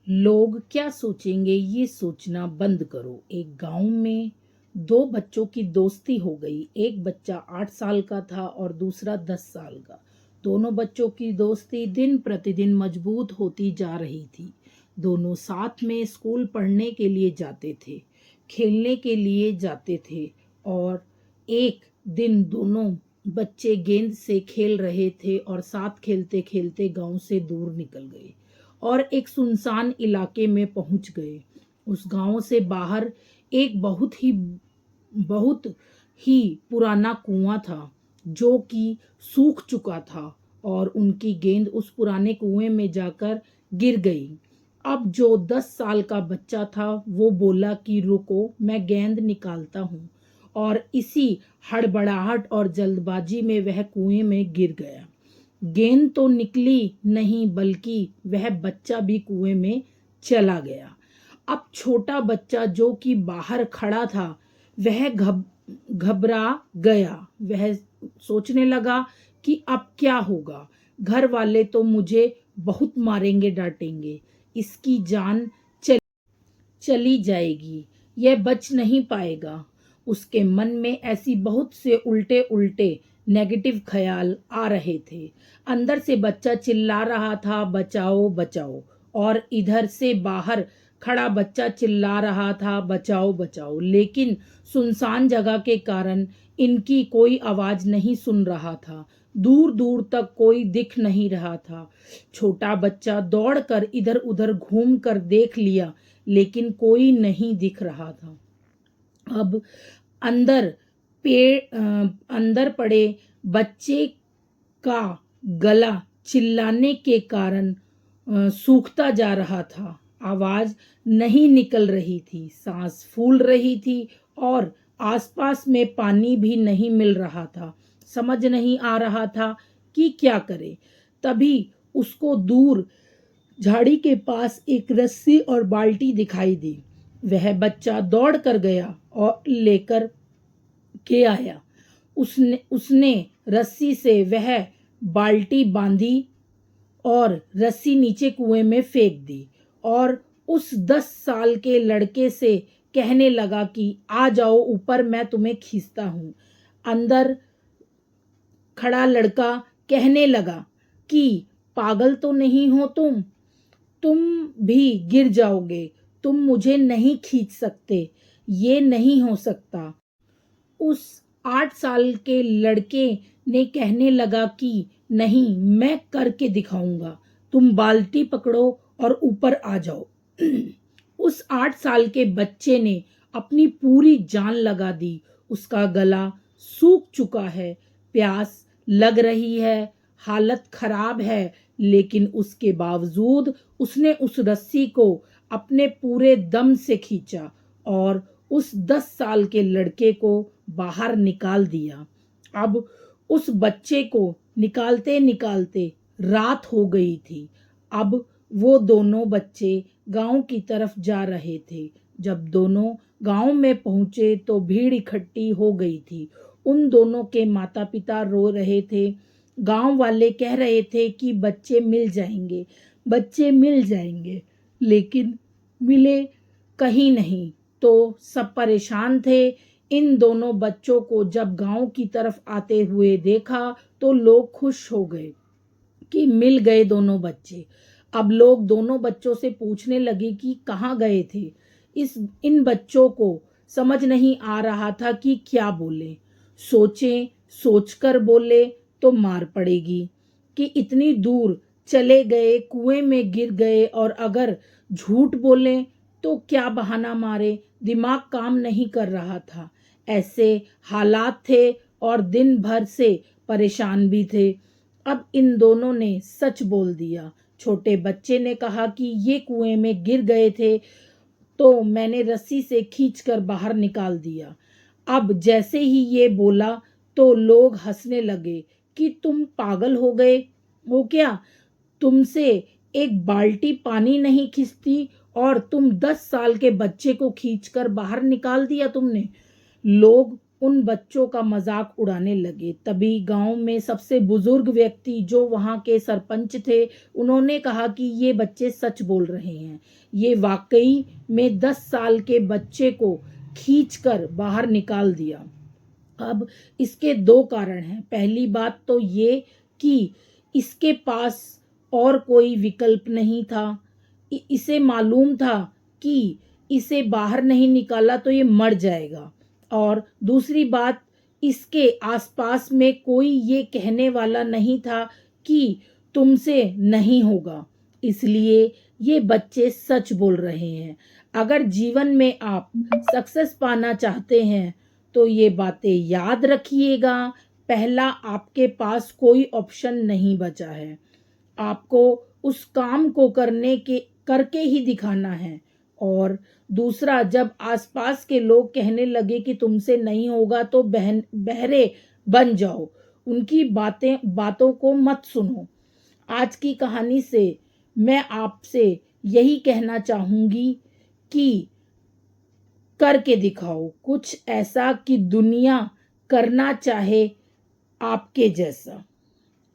लोग क्या सोचेंगे ये सोचना बंद करो। एक गांव में दो बच्चों की दोस्ती हो गई। एक बच्चा 8 साल का था और दूसरा 10 साल का। दोनों बच्चों की दोस्ती दिन प्रतिदिन मजबूत होती जा रही थी। दोनों साथ में स्कूल पढ़ने के लिए जाते थे, खेलने के लिए जाते थे। और एक दिन दोनों बच्चे गेंद से खेल रहे थे और साथ खेलते खेलते गांव से दूर निकल गए और एक सुनसान इलाके में पहुंच गए। उस गांव से बाहर एक बहुत ही पुराना कुआं था जो कि सूख चुका था और उनकी गेंद उस पुराने कुएं में जाकर गिर गई। अब जो 10 साल का बच्चा था वो बोला कि रुको, मैं गेंद निकालता हूँ। और इसी हड़बड़ाहट और जल्दबाजी में वह कुएं में गिर गया। गेंद तो निकली नहीं बल्कि वह बच्चा भी कुएं में चला गया। अब छोटा बच्चा जो कि बाहर खड़ा था वह घबरा गया। वह सोचने लगा कि अब क्या होगा। घर वाले तो मुझे बहुत मारेंगे डांटेंगे, इसकी जान चली जाएगी, यह बच नहीं पाएगा। उसके मन में ऐसी बहुत से उल्टे उल्टे नेगेटिव ख्याल आ रहे थे। अंदर से बच्चा चिल्ला रहा था, बचाओ बचाओ। और इधर से बाहर खड़ा बच्चा चिल्ला रहा था, बचाओ बचाओ। लेकिन सुनसान जगह के कारण इनकी कोई आवाज नहीं सुन रहा था। दूर दूर तक कोई दिख नहीं रहा था। छोटा बच्चा दौड़कर इधर उधर घूम कर देख लिया लेकिन कोई नहीं दिख रहा था। अब अंदर अंदर पड़े बच्चे का गला चिल्लाने के कारण सूखता जा रहा था। आवाज नहीं निकल रही थी, सांस फूल रही थी और आसपास में पानी भी नहीं मिल रहा था। समझ नहीं आ रहा था कि क्या करे। तभी उसको दूर झाड़ी के पास एक रस्सी और बाल्टी दिखाई दी। वह बच्चा दौड़ कर गया और लेकर के आया। उसने रस्सी से वह बाल्टी बांधी और रस्सी नीचे कुएं में फेंक दी और उस 10 साल के लड़के से कहने लगा कि आ जाओ ऊपर, मैं तुम्हें खींचता हूँ। अंदर खड़ा लड़का कहने लगा कि पागल तो नहीं हो तुम भी गिर जाओगे, तुम मुझे नहीं खींच सकते, ये नहीं हो सकता। उस 8 साल के लड़के ने कहने लगा कि नहीं, मैं करके दिखाऊंगा, तुम बाल्टी पकड़ो और ऊपर आ जाओ। उस 8 साल के बच्चे ने अपनी पूरी जान लगा दी। उसका गला सूख चुका है, प्यास लग रही है, हालत खराब है, लेकिन उसके बावजूद उसने उस रस्सी को अपने पूरे दम से खींचा और उस 10 साल के लड़के को बाहर निकाल दिया। अब उस बच्चे को निकालते निकालते रात हो गई थी। अब वो दोनों बच्चे गांव की तरफ जा रहे थे। जब दोनों गांव में पहुंचे तो भीड़ इकट्ठी हो गई थी। उन दोनों के माता पिता रो रहे थे। गांव वाले कह रहे थे कि बच्चे मिल जाएंगे, बच्चे मिल जाएंगे, लेकिन मिले कहीं नहीं। तो सब परेशान थे। इन दोनों बच्चों को जब गांव की तरफ आते हुए देखा तो लोग खुश हो गए कि मिल गए दोनों बच्चे। अब लोग दोनों बच्चों से पूछने लगे कि कहाँ गए थे। इन बच्चों को समझ नहीं आ रहा था कि क्या बोले। सोचकर बोले तो मार पड़ेगी कि इतनी दूर चले गए, कुएं में गिर गए, और अगर झूठ बोले तो क्या बहाना मारे। दिमाग काम नहीं कर रहा था। ऐसे हालात थे और दिन भर से परेशान भी थे। अब इन दोनों ने सच बोल दिया। छोटे बच्चे ने कहा कि ये कुएं में गिर गए थे तो मैंने रस्सी से खींचकर बाहर निकाल दिया। अब जैसे ही ये बोला तो लोग हंसने लगे कि तुम पागल हो गए हो क्या? तुमसे एक बाल्टी पानी नहीं खींचती और तुम 10 साल के बच्चे को खींचकर बाहर निकाल दिया तुमने। लोग उन बच्चों का मजाक उड़ाने लगे। तभी गांव में सबसे बुजुर्ग व्यक्ति जो वहां के सरपंच थे, उन्होंने कहा कि ये बच्चे सच बोल रहे हैं। ये वाकई में 10 साल के बच्चे को खींचकर बाहर निकाल दिया। अब इसके दो कारण हैं। पहली बात तो ये कि इसके पास और कोई विकल्प नहीं था। इसे मालूम था कि इसे बाहर नहीं निकाला तो ये मर जाएगा। और दूसरी बात, इसके आसपास में कोई ये कहने वाला नहीं था कि तुमसे नहीं होगा। इसलिए ये बच्चे सच बोल रहे हैं। अगर जीवन में आप सक्सेस पाना चाहते हैं तो ये बातें याद रखिएगा। पहला, आपके पास कोई ऑप्शन नहीं बचा है। आपको उस काम को करके ही दिखाना है। और दूसरा, जब आसपास के लोग कहने लगे कि तुमसे नहीं होगा तो बहरे बन जाओ। उनकी बातों को मत सुनो। आज की कहानी से मैं आपसे यही कहना चाहूंगी कि करके दिखाओ कुछ ऐसा कि दुनिया करना चाहे आपके जैसा।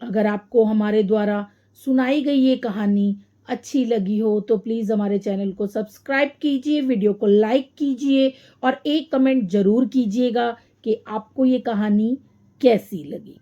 अगर आपको हमारे द्वारा सुनाई गई ये कहानी अच्छी लगी हो तो प्लीज़ हमारे चैनल को सब्सक्राइब कीजिए, वीडियो को लाइक कीजिए और एक कमेंट ज़रूर कीजिएगा कि आपको ये कहानी कैसी लगी।